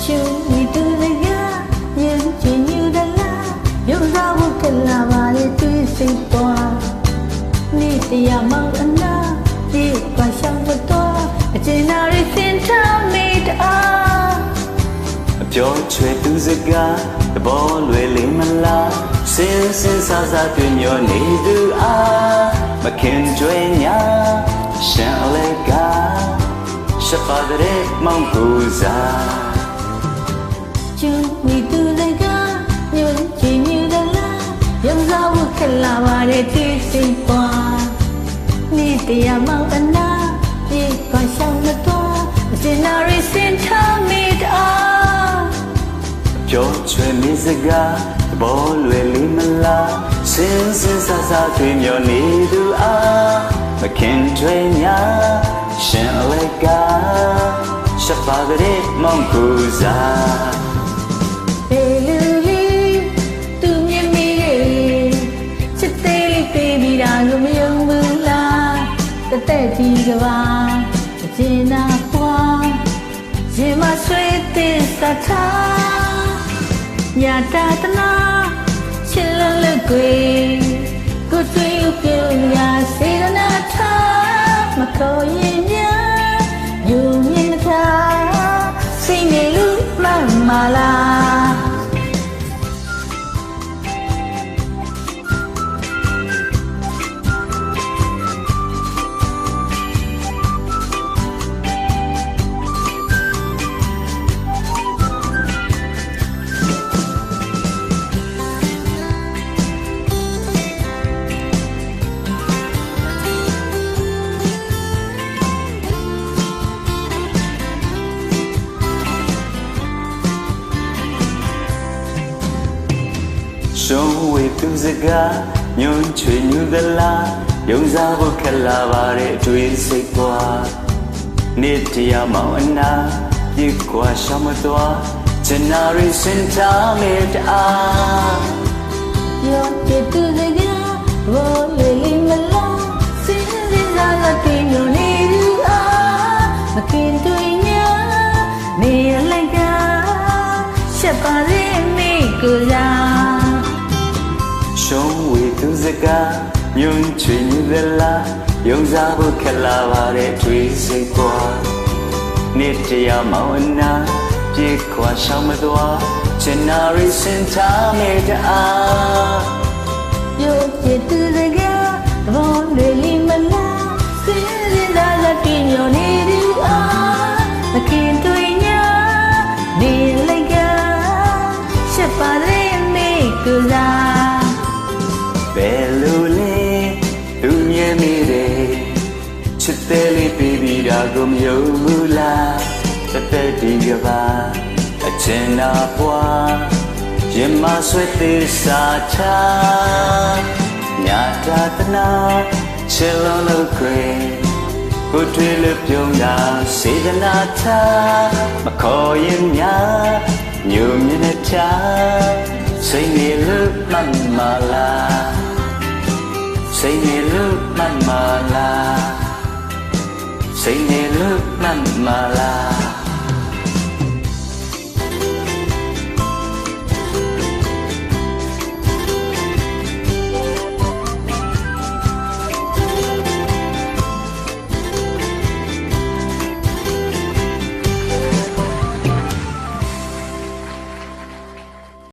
ရှုမိတူစကားညင်ချင်ညူဒလားရုပ်သာဖို့ကလာပါလေတွေ့စိတ်သွားနေ့တရားမောင်အနာဒီကရှောင်းတော့အကျဉ်းနာရစင်ထားမိတာအပြောချွေသူစကားတဘောလွယ်လေးမလားစင်စင်ဆာဆာတွေ့မျောနေသူအားမခင်ကျွေးညာရှန်လေကရှပါတဲ့မောင်ကူစားကျူမိတူစကားညွန်ချင်ညူဒလားရုပ်သာဖို့ကလာပါလေတွေ့စိတ်သွားနေ့တရားမောင်အနာဒီကရှောင်းတော့အကျဉ်းနာရစင်ထားမိတာပြောချွေမိစကားတဘောလွယ်လေးမလားစင်စင်ဆာဆာတွေ့မျောနေသူအားမခင်ထွေညာရှင်လေကရှပါတဲ့မောင်ကူစားဘေလူလီသူမြင်မိရဲ့ချစ်သေးလေးပေးပြီးတာကိုမယုံဘူးလားတသက်ကြီးကပါအကျဉ်းနာပွားရင်မဆွေးသစ္စာထားညာတာတနာချစ်လွန်လွတ်ကွေကိုတွေ့လို့ပြုံးရစေရနာထားမခေါ်ရင်များယူမြင်ထားစိတ်နေလို့မှန်မလားရှုံးဝေသူစကားညွန်ချွေညူသလားယုံစားဖို့ခက်လာပါတဲ့အတွေ့စိတ်ပွားနေ့တရားမောင်အနာပြေကွာရှောင်းမသွားဂျန်နာရီစင်ထားမေတ္တာယောတေသူစကားဘောလေလီမလားစင်စင်သာသာတွေ့ညိုနေသူအားမကင်တွေ့ညာနေလိုက်ကရှက်ပါရဲ့မိကိုစားရှုံးဝေသူစကားညွန်ချွေညူသလားယုံစားဖို့ခက်လာပါတဲ့တွေ့စိတ်ပွားနေ့တရားမောင်အနာပြေခွာရှောင်းမသွားဂျန်နာရီစင်ထားမေတ္တာယောတေသူစကားဘောလေလီမလားစင်စင်သာသာတွေ့ညိုနေသူအားမကင်တွေ့ညာနေလိုက်ကရှက်ပါရဲ့မိကိုစားဘယ်လိုလဲသူမြင်မိတယ်ချစ်သေးလေးပြီးပြီးတာကိုမယုံဘူးလားတသက်ဒီကပါအချင်နာပွားရင်မဆွေးသေးစားချာညာတာတနာချစ်လုံးလို့ခွေကိုတွေ့လို့ပြုံးတာစေတနာထားမခေါ်ရင်များညုံမြင့်ချာစိတ်နေလို့မှန်မလားစိတ်နေလို့မှန်မလားစိတ်နေလို့မှန်မလား